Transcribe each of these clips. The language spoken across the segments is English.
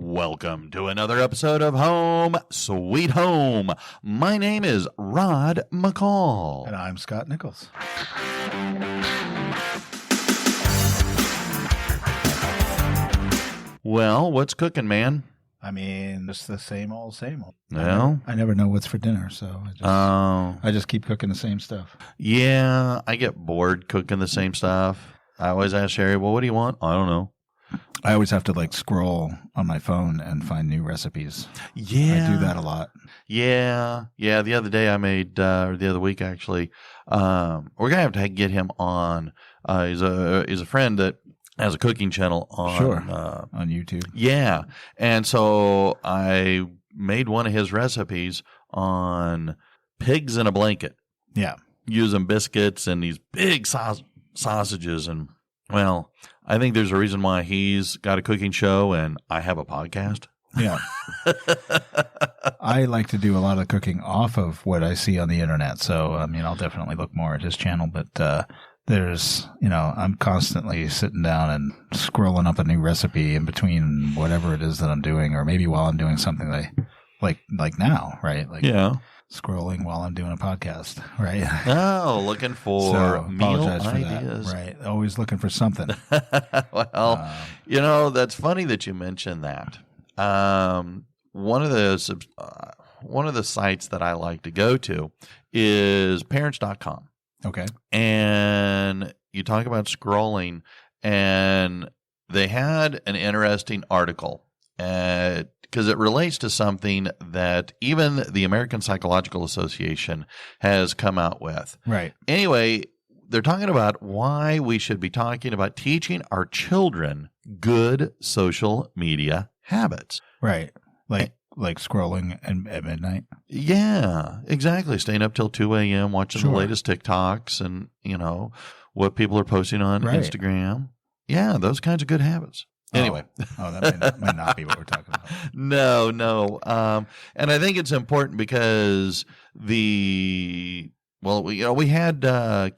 Welcome to another episode of Home Sweet Home. My name is Rod McCall. And I'm Scott Nichols. Well, what's cooking, man? I mean, it's the same old. Well, I never know what's for dinner, so I just keep cooking the same stuff. Yeah, I get bored cooking the same stuff. I always ask Sherry, well, what do you want? I don't know. I always have to scroll on my phone and find new recipes. Yeah. I do that a lot. Yeah. The other day I made, or the other week actually, we're going to have to get him on. He's a friend that has a cooking channel on on YouTube. Yeah. And so I made one of his recipes on pigs in a blanket. Yeah. Using biscuits and these big sausages. And, well, I think there's a reason why he's got a cooking show and I have a podcast. Yeah. I like to do a lot of cooking off of what I see on the internet. So, I mean, I'll definitely look more at his channel, but, I'm constantly sitting down and scrolling up a new recipe in between whatever it is that I'm doing, or maybe while I'm doing something like now, right? Scrolling while I'm doing a podcast, right? Oh, looking for meal ideas. For that. Right. Always looking for something. Well, that's funny that you mentioned that. One of the sites that I like to go to is parents.com. Okay. And you talk about scrolling, and they had an interesting article because it relates to something that even the American Psychological Association has come out with. Right. Anyway, they're talking about why we should be talking about teaching our children good social media habits. Right. Like scrolling at midnight? Yeah, exactly. Staying up till 2 a.m., watching the latest TikToks and, what people are posting on Instagram. Yeah, those kinds of good habits. Anyway. That might not be what we're talking about. No. And I think it's important because we had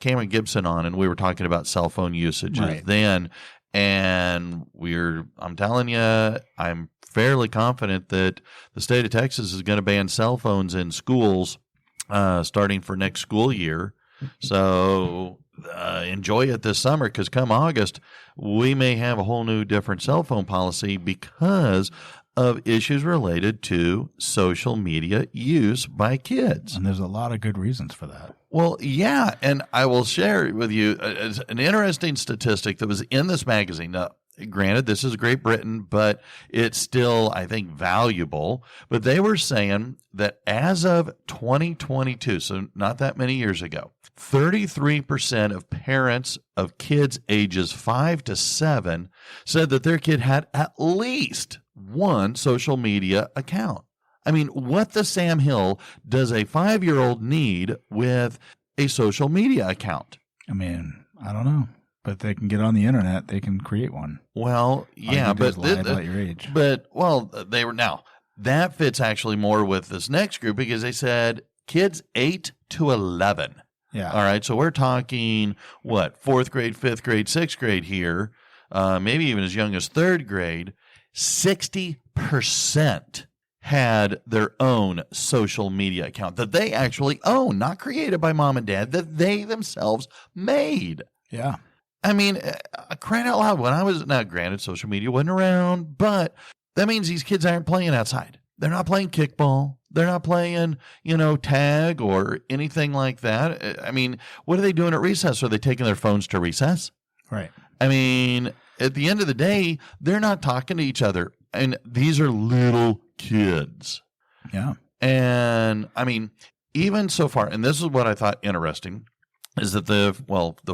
Cameron Gibson on, and we were talking about cell phone usage then. And I'm telling you, I'm fairly confident that the state of Texas is going to ban cell phones in schools starting for next school year. So enjoy it this summer, because come August, we may have a whole new different cell phone policy because of issues related to social media use by kids. And there's a lot of good reasons for that. Well, yeah, and I will share with you an interesting statistic that was in this magazine. Now, granted, this is Great Britain, but it's still, I think, valuable. But they were saying that as of 2022, so not that many years ago, 33% of parents of kids ages 5 to 7 said that their kid had at least one social media account. I mean, what the Sam Hill does a 5-year-old need with a social media account? I mean, I don't know. But they can get on the internet. They can create one. Well, yeah, but lie about your age. But that fits actually more with this next group, because they said kids 8 to 11. Yeah. All right. So we're talking what, 4th grade, 5th grade, 6th grade here, maybe even as young as 3rd grade. 60% had their own social media account that they actually own, not created by mom and dad, that they themselves made. Yeah. I mean, crying out loud, when I was, now granted, social media wasn't around, but that means these kids aren't playing outside. They're not playing kickball. They're not playing, tag or anything like that. I mean, what are they doing at recess? Are they taking their phones to recess? Right. I mean, at the end of the day, they're not talking to each other. And these are little kids. Yeah. And I mean, even so far, and this is what I thought interesting, is that the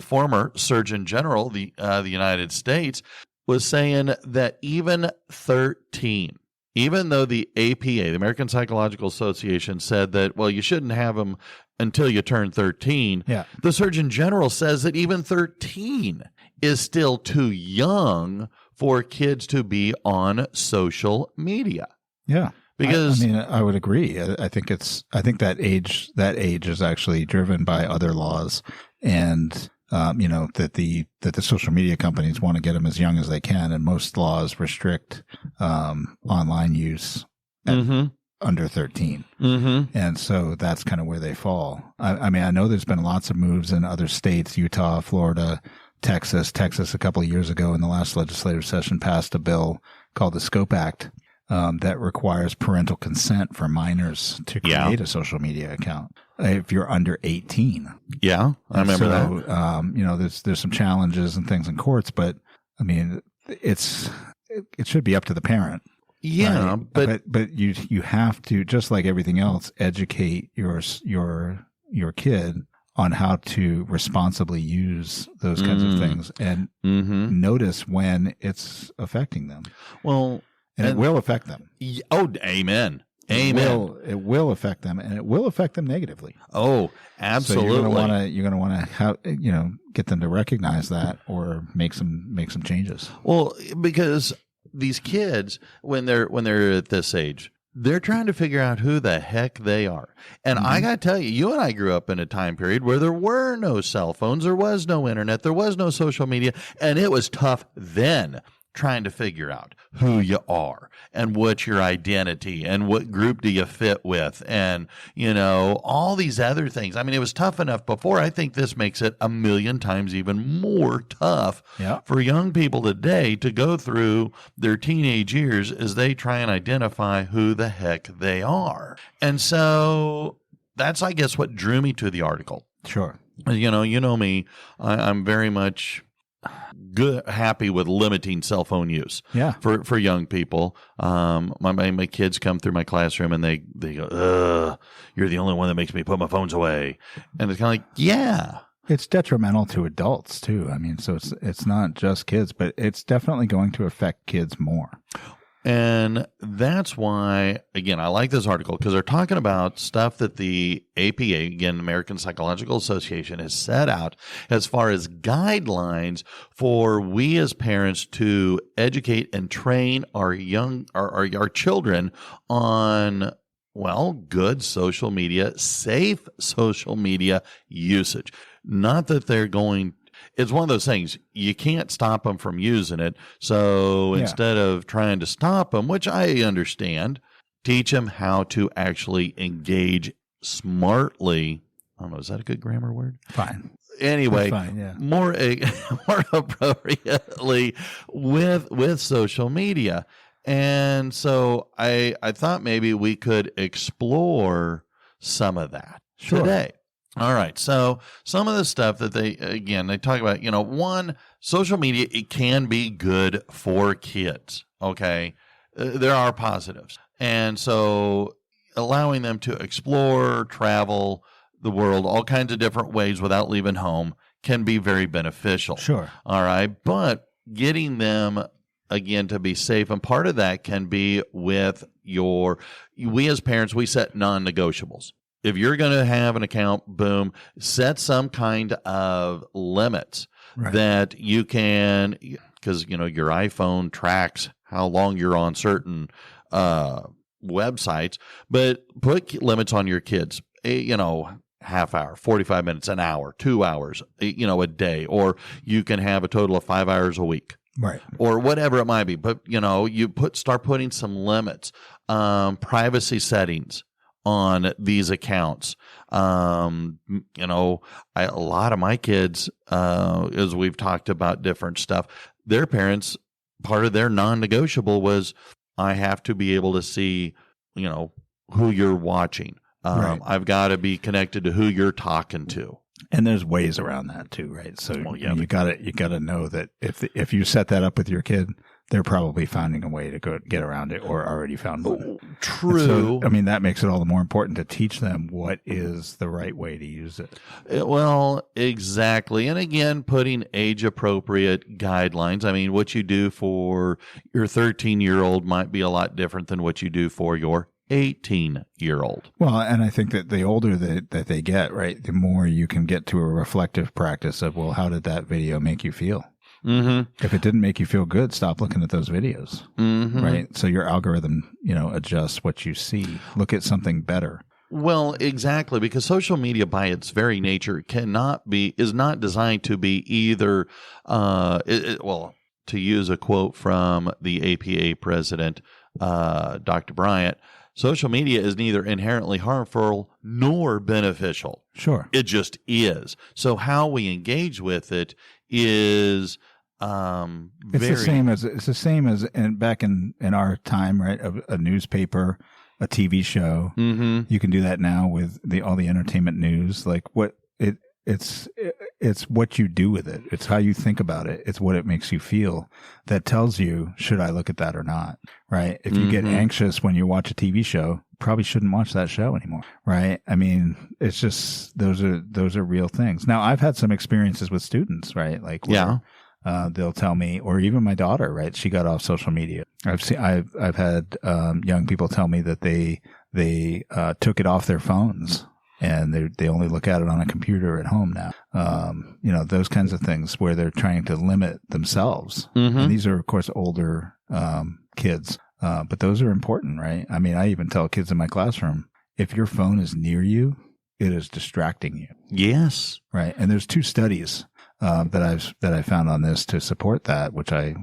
former Surgeon General of the United States was saying that even 13, even though the APA, the American Psychological Association, said that, well, you shouldn't have them until you turn 13, the Surgeon General says that even 13 is still too young for kids to be on social media. Yeah. Because I would agree. I think that age is actually driven by other laws, and that the social media companies want to get them as young as they can, and most laws restrict online use at under 13. And so that's kind of where they fall. I mean, I know there's been lots of moves in other states, Utah, Florida, Texas a couple of years ago in the last legislative session passed a bill called the SCOPE Act that requires parental consent for minors to create a social media account if you're under 18. Yeah, I remember that. There's some challenges and things in courts, but I mean, it should be up to the parent. Yeah, right? but you have to, just like everything else, educate your kid on how to responsibly use those kinds of things and notice when it's affecting them. Well, and it will affect them. Oh, amen. Amen. It will affect them, and it will affect them negatively. Oh, absolutely. So you're going to want to have, get them to recognize that or make some changes. Well, because these kids, when they're at this age, they're trying to figure out who the heck they are. And I got to tell you, you and I grew up in a time period where there were no cell phones, there was no internet, there was no social media, and it was tough then trying to figure out who you are and what's your identity and what group do you fit with and, all these other things. I mean, it was tough enough before. I think this makes it a million times even more tough for young people today to go through their teenage years as they try and identify who the heck they are. And so that's, I guess, what drew me to the article. Sure. You know me, I'm very much happy with limiting cell phone use for young people. My kids come through my classroom and they go, "Ugh, you're the only one that makes me put my phones away." And it's kind of like, yeah. It's detrimental to adults too. I mean, so it's not just kids, but it's definitely going to affect kids more. And that's why, again, I like this article because they're talking about stuff that the APA, again, American Psychological Association, has set out as far as guidelines for we as parents to educate and train our children on, well, good social media, safe social media usage. Not that they're going. It's one of those things, you can't stop them from using it. So instead of trying to stop them, which I understand, teach them how to actually engage smartly. I don't know, is that a good grammar word? Fine. Anyway, fine, yeah. more appropriately with social media. And so I thought maybe we could explore some of that today. All right. So some of the stuff that they talk about, one, social media, it can be good for kids. Okay. There are positives. And so allowing them to explore, travel the world, all kinds of different ways without leaving home can be very beneficial. Sure. All right. But getting them, again, to be safe. And part of that can be with we as parents, we set non-negotiables. If you're going to have an account, boom, set some kind of limits that you can, because, your iPhone tracks how long you're on certain websites, but put limits on your kids, half hour, 45 minutes, an hour, 2 hours, a day, or you can have a total of 5 hours a week. Right. Or whatever it might be. But, you start putting some limits, privacy settings on these accounts. A lot of my kids, as we've talked about different stuff, their parents, part of their non-negotiable was, I have to be able to see, who you're watching. I've got to be connected to who you're talking to. And there's ways around that too, right? So you gotta know that if you set that up with your kid, they're probably finding a way to get around it or already found one. True. So, that makes it all the more important to teach them what is the right way to use it. Well, exactly. And again, putting age-appropriate guidelines. What you do for your 13-year-old might be a lot different than what you do for your 18-year-old. Well, and I think that the older that they get, right, the more you can get to a reflective practice of, well, how did that video make you feel? Mm-hmm. If it didn't make you feel good, stop looking at those videos, right? So your algorithm, adjusts what you see. Look at something better. Well, exactly, because social media by its very nature is not designed to be either, well, to use a quote from the APA president, Dr. Bryant, social media is neither inherently harmful nor beneficial. Sure. It just is. So how we engage with it is it's the same as back in our time, right? A newspaper, a TV show. Mm-hmm. You can do that now with all the entertainment news. Like it's what you do with it. It's how you think about it. It's what it makes you feel that tells you, should I look at that or not? Right? If you get anxious when you watch a TV show, probably shouldn't watch that show anymore. Right? I mean, it's just, those are real things. Now, I've had some experiences with students, right? Like, they'll tell me, or even my daughter, right? She got off social media. I've had young people tell me that they took it off their phones and they only look at it on a computer at home now. Those kinds of things where they're trying to limit themselves. Mm-hmm. And these are, of course, older kids, but those are important, right? I mean, I even tell kids in my classroom, if your phone is near you, it is distracting you. Yes. Right. And there's 2 studies that I found on this to support that, which I,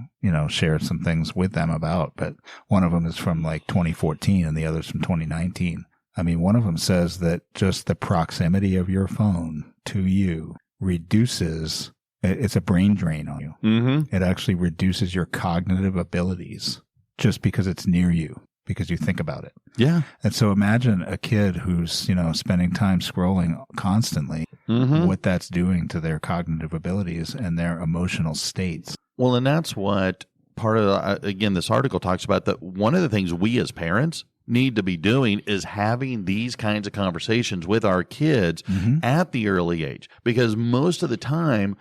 shared some things with them about. But one of them is from like 2014 and the other's from 2019. I mean, one of them says that just the proximity of your phone to you reduces, it's a brain drain on you. Mm-hmm. It actually reduces your cognitive abilities just because it's near you, because you think about it. Yeah. And so imagine a kid who's, spending time scrolling constantly, what that's doing to their cognitive abilities and their emotional states. Well, and that's what part of, again, this article talks about, that one of the things we as parents need to be doing is having these kinds of conversations with our kids at the early age, because most of the time,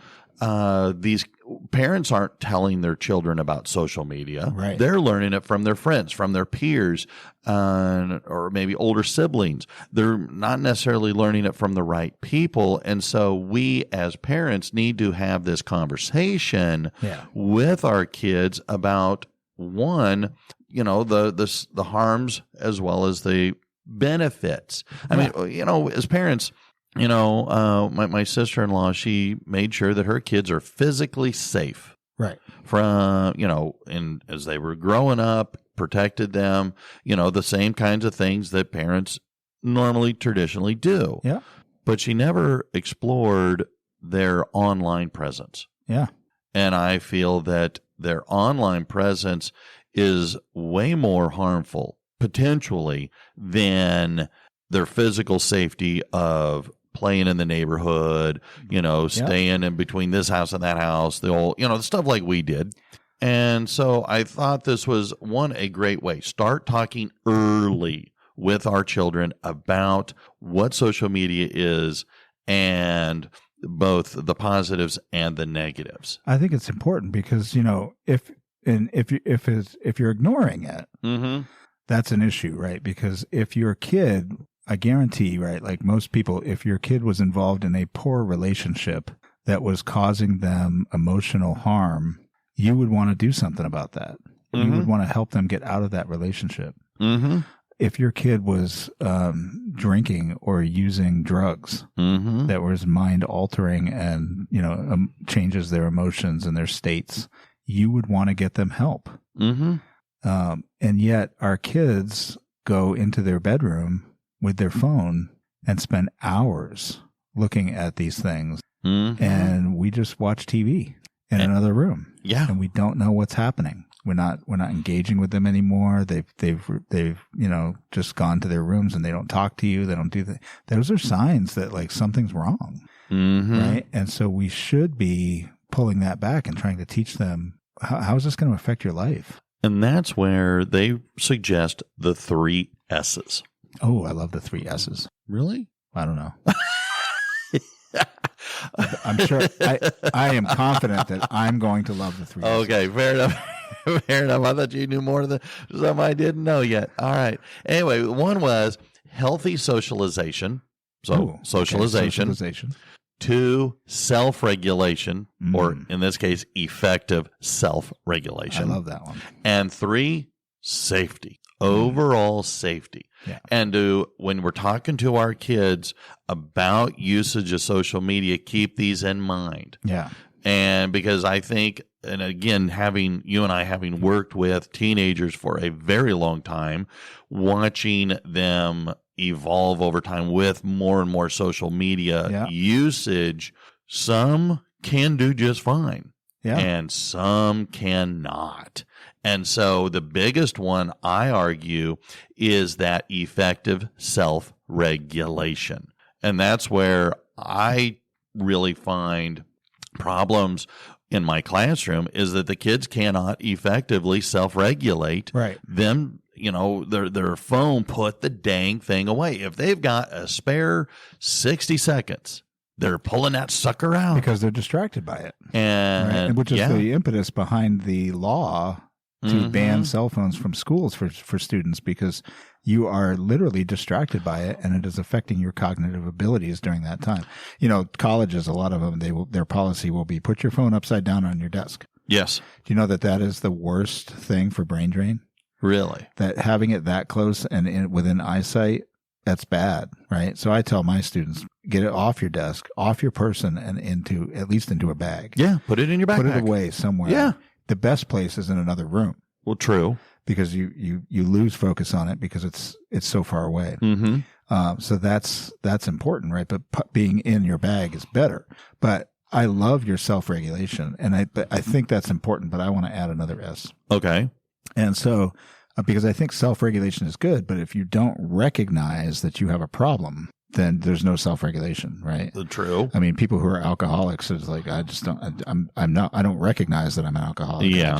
these parents aren't telling their children about social media. Right. They're learning it from their friends, from their peers, or maybe older siblings. They're not necessarily learning it from the right people. And so we as parents need to have this conversation with our kids about, one, the harms as well as the benefits. I mean, as parents, my sister-in-law, she made sure that her kids are physically safe. Right. From, and as they were growing up, protected them, the same kinds of things that parents normally traditionally do. Yeah. But she never explored their online presence. Yeah. And I feel that their online presence is way more harmful potentially than their physical safety of playing in the neighborhood, staying in between this house and that house, the old, the stuff like we did. And so I thought this was a great way. Start talking early with our children about what social media is and both the positives and the negatives. I think it's important because, if you're ignoring it, that's an issue, right? Because if your kid, I guarantee, right, like most people, if your kid was involved in a poor relationship that was causing them emotional harm, you would want to do something about that. You would want to help them get out of that relationship. If your kid was drinking or using drugs that was mind altering and, changes their emotions and their states, you would want to get them help. And yet our kids go into their bedroom with their phone and spend hours looking at these things. And we just watch TV in another room. Yeah. And we don't know what's happening. We're not engaging with them anymore. They've just gone to their rooms and they don't talk to you. They don't do that. Those are signs that like something's wrong. Right. And so we should be pulling that back and trying to teach them, how is this going to affect your life? And that's where they suggest the 3 S's. Oh, I love the 3 S's. Really? I don't know. I'm sure I am confident that I'm going to love the 3 S's. Okay, fair enough. Fair enough. I thought you knew more than some I didn't know yet. All right. Anyway, one was healthy socialization. So socialization. Okay. Socialization. 2, self-regulation, or in this case, effective self-regulation. I love that one. And 3, safety. overall safety. Yeah. And when we're talking to our kids about usage of social media, keep these in mind. Yeah. And because I think, and again, you and I having worked with teenagers for a very long time, watching them evolve over time with more and more social media usage, some can do just fine. Yeah. And some cannot. And so the biggest one, I argue, is that effective self-regulation. And that's where I really find problems in my classroom, is that the kids cannot effectively self-regulate them, their phone, put the dang thing away. If they've got a spare 60 seconds, they're pulling that sucker out because they're distracted by it. And which is the impetus behind the law to ban cell phones from schools for students, because you are literally distracted by it, and it is affecting your cognitive abilities during that time. Colleges, a lot of them, their policy will be put your phone upside down on your desk. Yes. Do you know that is the worst thing for brain drain? Really? That having it that close and within eyesight, that's bad, right? So I tell my students, get it off your desk, off your person, and at least into a bag. Yeah, put it in your backpack. Put it away somewhere. Yeah. The best place is in another room. Well, true. Because you lose focus on it because it's so far away. Mm-hmm. So that's important, right? But being in your bag is better. But I love your self-regulation, and I think that's important. But I want to add another S. Okay. And so, because I think self-regulation is good, but if you don't recognize that you have a problem, then there's no self-regulation, right? True. I mean, people who are alcoholics, it's like, I just don't, I don't recognize that I'm an alcoholic. Yeah.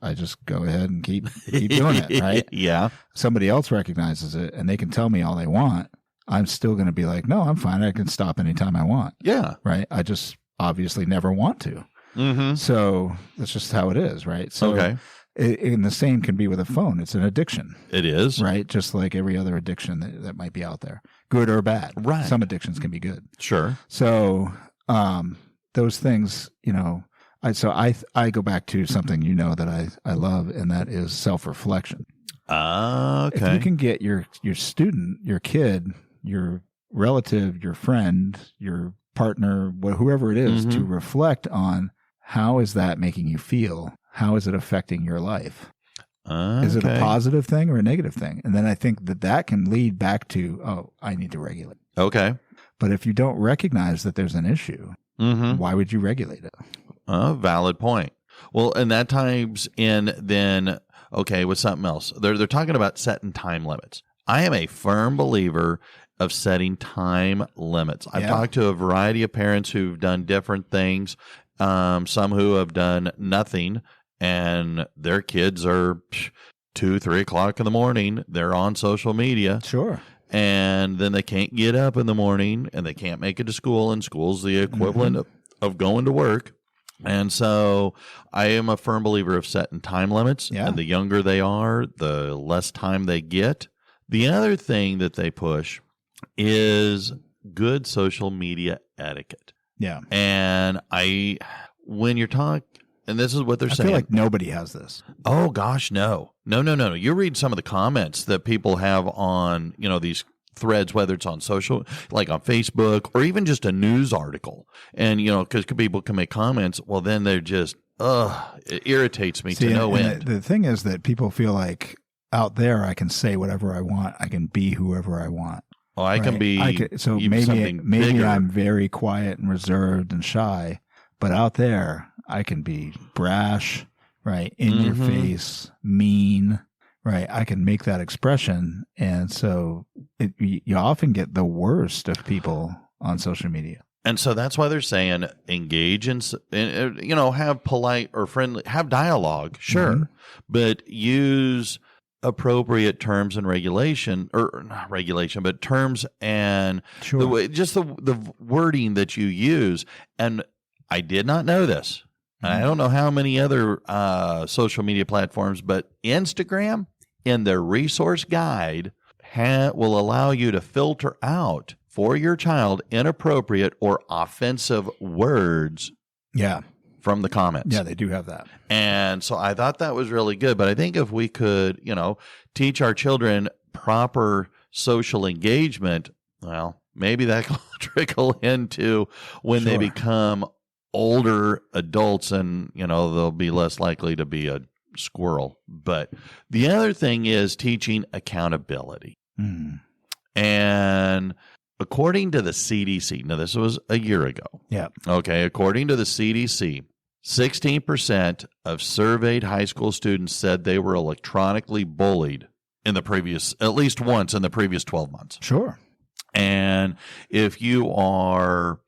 I just go ahead and keep doing it, right? Yeah. Somebody else recognizes it and they can tell me all they want. I'm still going to be like, no, I'm fine. I can stop anytime I want. Yeah. Right. I just obviously never want to. Mm-hmm. So that's just how it is, right? So, okay. And the same can be with a phone. It's an addiction. It is. Right? Just like every other addiction that might be out there, good or bad. Right. Some addictions can be good. Sure. So those things, I go back to something that I love, and that is self-reflection. Okay. If you can get your student, your kid, your relative, your friend, your partner, whoever it is, to reflect on how is that making you feel? How is it affecting your life? Okay. Is it a positive thing or a negative thing? And then I think that can lead back to, I need to regulate. Okay. But if you don't recognize that there's an issue, why would you regulate it? Valid point. Well, and that ties in then, with something else. They're talking about setting time limits. I am a firm believer of setting time limits. I've talked to a variety of parents who've done different things, some who have done nothing, and their kids are 2-3 o'clock in the morning. They're on social media. Sure. And then they can't get up in the morning, and they can't make it to school, and school's the equivalent of going to work. And so I am a firm believer of setting time limits. Yeah. And the younger they are, the less time they get. The other thing that they push is good social media etiquette. Yeah. And when you're talking, and this is what they're saying. I feel like nobody has this. Oh, gosh, no. No. You read some of the comments that people have on, these threads, whether it's on social, like on Facebook, or even just a news article. And, because people can make comments, well, then they're just, it irritates me to no end. The thing is that people feel like out there I can say whatever I want. I can be whoever I want. Well, I can be. So even maybe I'm very quiet and reserved and shy, but out there I can be brash, right? In your face, mean, right? I can make that expression. And so you often get the worst of people on social media. And so that's why they're saying engage in, have polite or friendly, have dialogue, sure, but use appropriate terms and regulation, or not regulation, but terms and the wording that you use. And I did not know this. And I don't know how many other social media platforms, but Instagram in their resource guide will allow you to filter out for your child inappropriate or offensive words. Yeah. from the comments. Yeah, they do have that. And so I thought that was really good. But I think if we could, teach our children proper social engagement, well, maybe that will trickle into when they become older adults and, they'll be less likely to be a squirrel. But the other thing is teaching accountability. And according to the CDC, now this was a year ago. Yeah. Okay. According to the CDC, 16% of surveyed high school students said they were electronically bullied at least once in the previous 12 months. Sure. And if you are,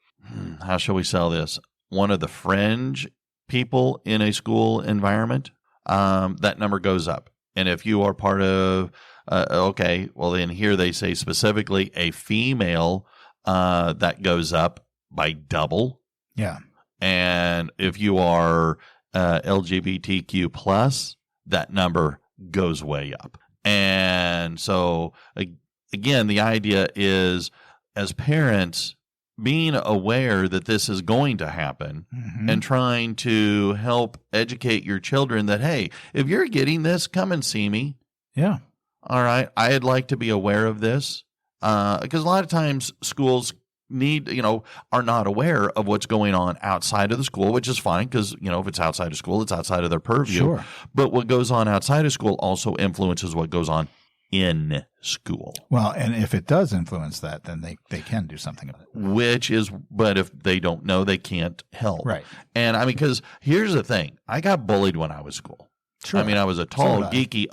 how shall we sell this? One of the fringe people in a school environment, that number goes up. And if you are part of, then here they say specifically a female, that goes up by double. Yeah. And if you are LGBTQ plus, that number goes way up. And so, again, the idea is, as parents, being aware that this is going to happen and trying to help educate your children that, hey, if you're getting this, come and see me. Yeah. All right. I'd like to be aware of this, because a lot of times schools are not aware of what's going on outside of the school, which is fine because, if it's outside of school, it's outside of their purview. Sure. But what goes on outside of school also influences what goes on in school. Well, and if it does influence that, then they can do something about it. But if they don't know, they can't help. Right. And because here's the thing, I got bullied when I was school. Sure. I was a tall, geeky,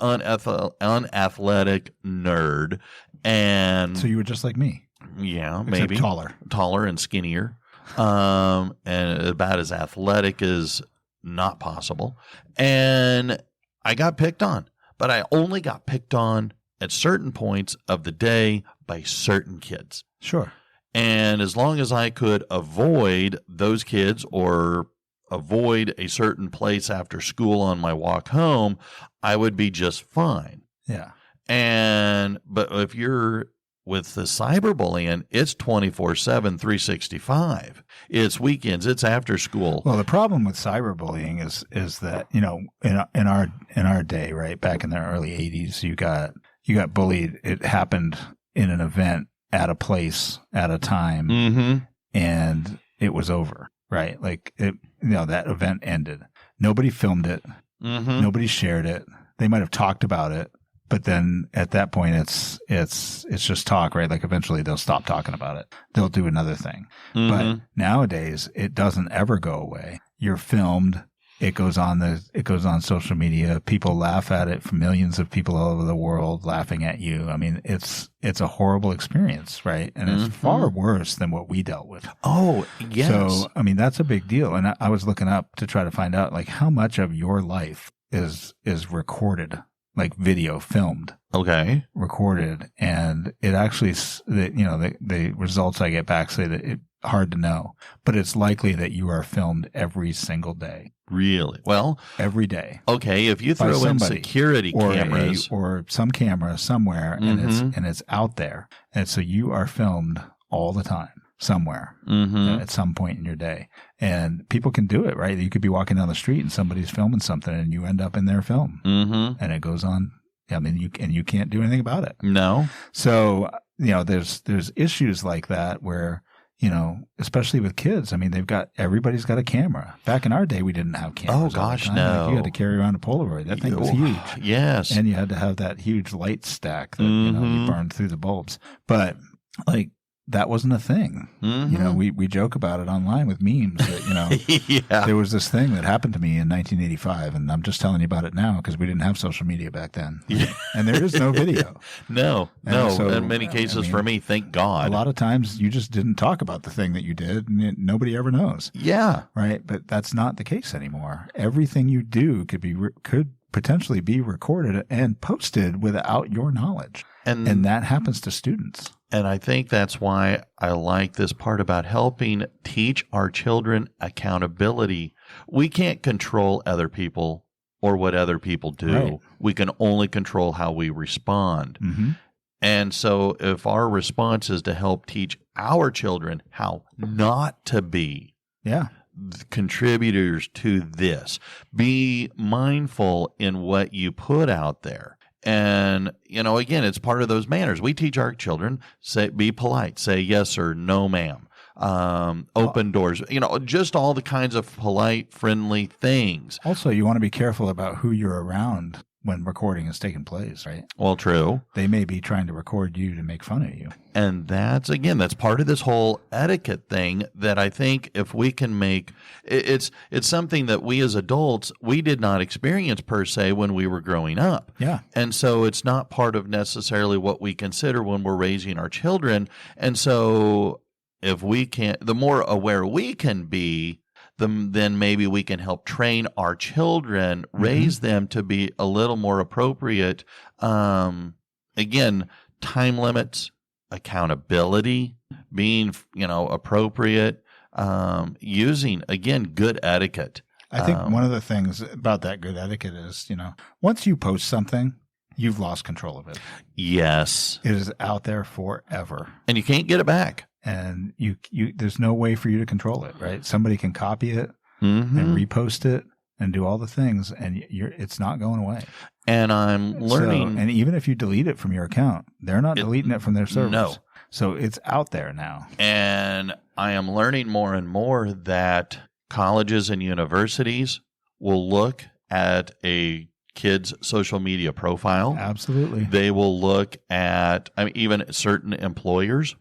unathletic nerd. And so you were just like me. Yeah, Except maybe taller and skinnier, and about as athletic as not possible. And I got picked on, but I only got picked on at certain points of the day by certain kids. Sure. And as long as I could avoid those kids or avoid a certain place after school on my walk home, I would be just fine. Yeah. But if you're with the cyberbullying, it's 24/7, 365. It's weekends. It's after school. Well, the problem with cyberbullying is that in our day, right back in the early 80s, you got bullied. It happened in an event at a place at a time, and it was over. Right, like that event ended. Nobody filmed it. Nobody shared it. They might have talked about it. But then at that point, it's just talk, right? Like eventually they'll stop talking about it. They'll do another thing. But nowadays, it doesn't ever go away. You're filmed. It goes on social media. People laugh at it. Millions of people all over the world laughing at you. It's a horrible experience, right? And it's far worse than what we dealt with. Oh, yes. So that's a big deal. And I was looking up to try to find out like how much of your life is recorded. Like video filmed, recorded, and it actually, the results I get back say that it's hard to know, but it's likely that you are filmed every single day. Really? Well, every day. Okay, if you throw in security cameras or some camera somewhere, and it's out there, and so you are filmed all the time. Somewhere at some point in your day, and people can do it, right? You could be walking down the street and somebody's filming something, and you end up in their film, and it goes on. You can't do anything about it. No. So there's issues like that where especially with kids. Everybody's got a camera. Back in our day, we didn't have cameras. Oh gosh, no! Like you had to carry around a Polaroid. That thing was huge. Yes, and you had to have that huge light stack that you burned through the bulbs, but that wasn't a thing. We joke about it online with memes that, there was this thing that happened to me in 1985, and I'm just telling you about it now because we didn't have social media back then. And there is no video. No. So, in many cases for me, thank God. A lot of times you just didn't talk about the thing that you did, and nobody ever knows. Yeah. Right? But that's not the case anymore. Everything you do could potentially be recorded and posted without your knowledge. And that happens to students. And I think that's why I like this part about helping teach our children accountability. We can't control other people or what other people do. Right. We can only control how we respond. And so if our response is to help teach our children how not to be, contributors to this. Be mindful in what you put out there. And, again, it's part of those manners. We teach our children, be polite, say yes or no, ma'am. Open doors, just all the kinds of polite, friendly things. Also, you want to be careful about who you're around when recording is taking place, right? Well, true. They may be trying to record you to make fun of you. And that's part of this whole etiquette thing that I think if we can make it's something that we as adults, we did not experience per se when we were growing up. Yeah. And so it's not part of necessarily what we consider when we're raising our children. And so if we can, the more aware we can be, then maybe we can help train our children, raise them to be a little more appropriate. Again, time limits, accountability, being, appropriate, using, again, good etiquette. I think one of the things about that good etiquette is, once you post something, you've lost control of it. Yes. It is out there forever. And you can't get it back. And you there's no way for you to control it, right? Somebody can copy it and repost it and do all the things, and it's not going away. And I'm learning. And even if you delete it from your account, they're not deleting it from their servers. No. So it's out there now. And I am learning more and more that colleges and universities will look at a kid's social media profile. Absolutely. They will look at, even certain employers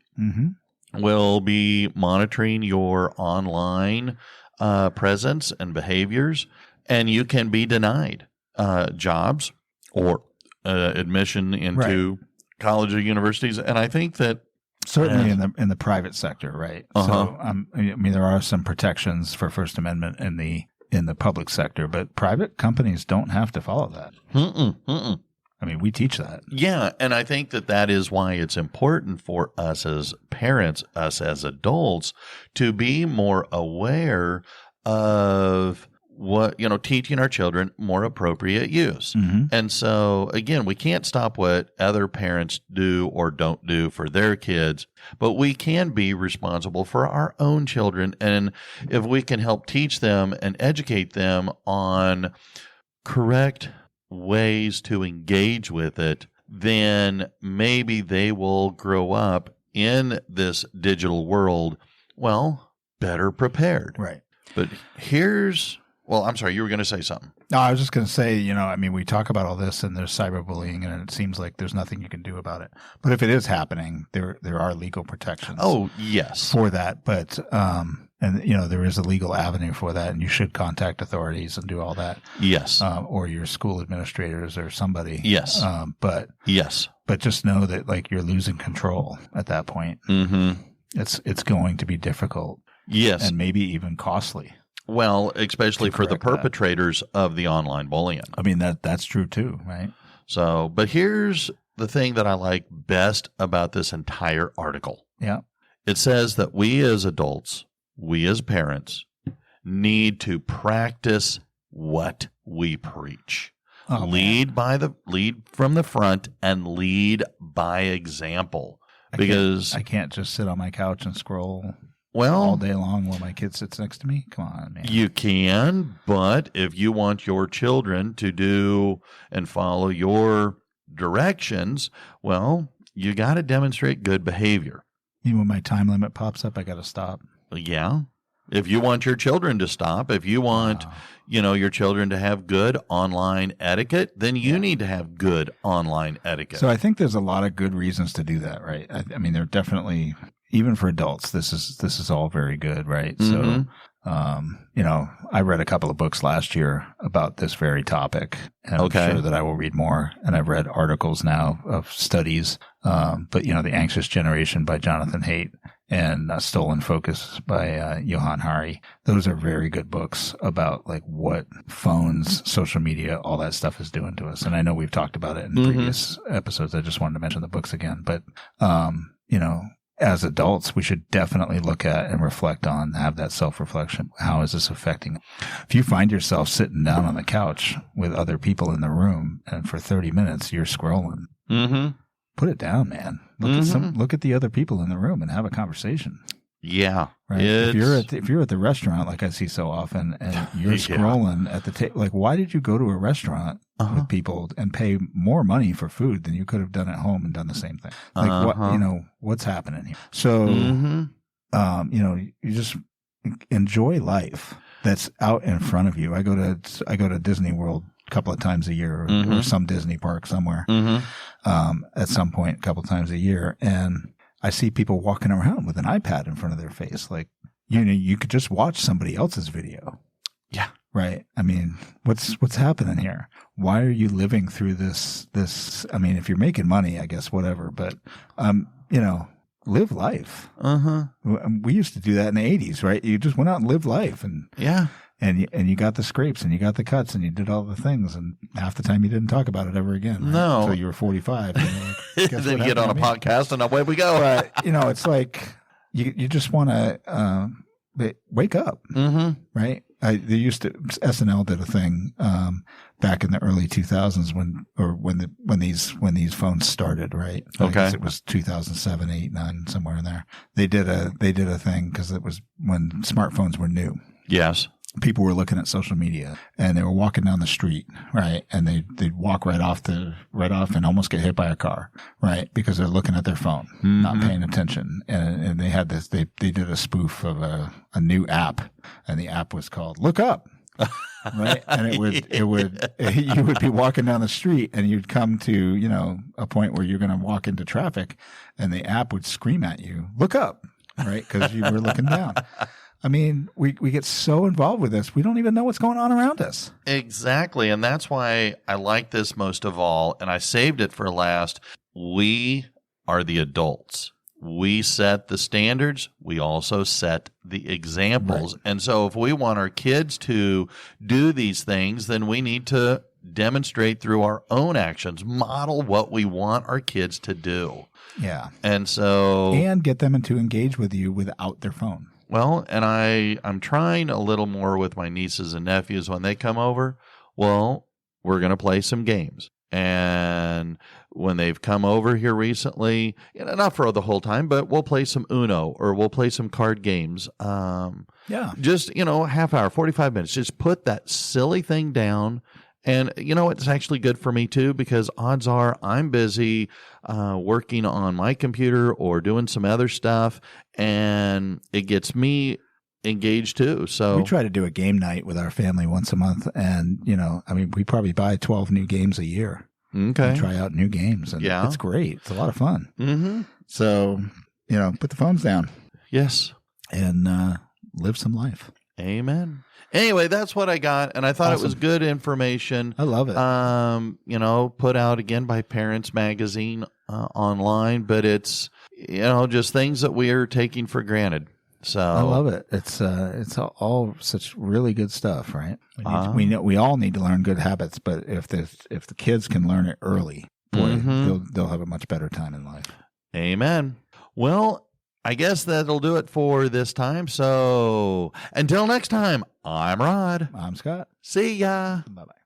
will be monitoring your online presence and behaviors, and you can be denied jobs or admission into college or universities. And I think that certainly in the private sector, right? So there are some protections for First Amendment in the public sector, but private companies don't have to follow that. We teach that. Yeah, and I think that is why it's important for us as parents, us as adults, to be more aware of what, teaching our children more appropriate use. And so, again, we can't stop what other parents do or don't do for their kids, but we can be responsible for our own children. And if we can help teach them and educate them on correct ways to engage with it, then maybe they will grow up in this digital world, better prepared. Right. But I'm sorry, you were going to say something. No, I was just going to say, we talk about all this and there's cyberbullying and it seems like there's nothing you can do about it. But if it is happening, there are legal protections. Oh, yes. For that. But, there is a legal avenue for that and you should contact authorities and do all that. Yes. Or your school administrators or somebody. Yes. But just know that you're losing control at that point. It's going to be difficult. Yes. And maybe even costly. Well, especially for the perpetrators of the online bullying. That's true too, right? So, but here's the thing that I like best about this entire article. Yeah. It says that we as adults, we as parents, need to practice what we preach. Lead from the front and lead by example. I can't just sit on my couch and scroll all day long while my kid sits next to me. Come on, man. You can, but if you want your children to do and follow your directions, you got to demonstrate good behavior. Even when my time limit pops up, I got to stop. Yeah. If you want your children to stop, if you want, your children to have good online etiquette, then you need to have good online etiquette. So I think there's a lot of good reasons to do that, right? There are definitely, even for adults, this is all very good, right? So, I read a couple of books last year about this very topic, and I'm sure that I will read more. And I've read articles now of studies, but The Anxious Generation by Jonathan Haidt and Stolen Focus by Johan Hari. Those are very good books about what phones, social media, all that stuff is doing to us. And I know we've talked about it in previous episodes. I just wanted to mention the books again, but as adults, we should definitely look at and reflect on, have that self-reflection. How is this affecting? If you find yourself sitting down on the couch with other people in the room and for 30 minutes you're scrolling, put it down, man. Look at the other people in the room and have a conversation. Yeah. Right. If you're at the restaurant, like I see so often, and you're scrolling at the table, like, why did you go to a restaurant with people and pay more money for food than you could have done at home and done the same thing? Like, what's happening here? So, you just enjoy life that's out in front of you. I go to Disney World a couple of times a year, or some Disney park somewhere, at some point, a couple of times a year, and I see people walking around with an iPad in front of their face. Like, you could just watch somebody else's video. Yeah. Right. I mean, what's happening here? Why are you living through this? I mean, if you're making money, I guess, whatever, but, live life. We used to do that in the 80s, right? You just went out and lived life, and you got the scrapes and you got the cuts and you did all the things, and half the time you didn't talk about it ever again. Right? No. Until you were 45. And then you get on a podcast and away we go. But, it's like you just want to wake up, right? SNL did a thing back in the early 2000s when these phones started, right? I guess it was 2007, 8, 9, somewhere in there. They did a thing because it was when smartphones were new. Yes. People were looking at social media and they were walking down the street, right? And they'd walk right off and almost get hit by a car, right? Because they're looking at their phone, not paying attention. And they had this, they did a spoof of a new app, and the app was called Look Up. Right. And you would be walking down the street and you'd come to, a point where you're going to walk into traffic, and the app would scream at you, look up, right? Because you were looking down. I mean, we get so involved with this, we don't even know what's going on around us. Exactly. And that's why I like this most of all. And I saved it for last. We are the adults. We set the standards. We also set the examples. Right. And so if we want our kids to do these things, then we need to demonstrate through our own actions, model what we want our kids to do. Yeah. And get them to engage with you without their phone. Well, and I'm trying a little more with my nieces and nephews when they come over. Well, we're going to play some games. And when they've come over here recently, not for the whole time, but we'll play some Uno or we'll play some card games. Just, half hour, 45 minutes. Just put that silly thing down. And, it's actually good for me, too, because odds are I'm busy working on my computer or doing some other stuff, and it gets me engaged, too. So we try to do a game night with our family once a month, and, we probably buy 12 new games a year. Okay. And try out new games, and it's great. It's a lot of fun. Mm-hmm. So, put the phones down. Yes. And live some life. Amen. Anyway, that's what I got, and I thought it was good information. I love it. Put out again by Parents Magazine online, but it's just things that we are taking for granted. So I love it. It's all such really good stuff, right? We all need to learn good habits, but if the kids can learn it early, boy, they'll have a much better time in life. Amen. Well, I guess that'll do it for this time. So until next time, I'm Rod. I'm Scott. See ya. Bye-bye.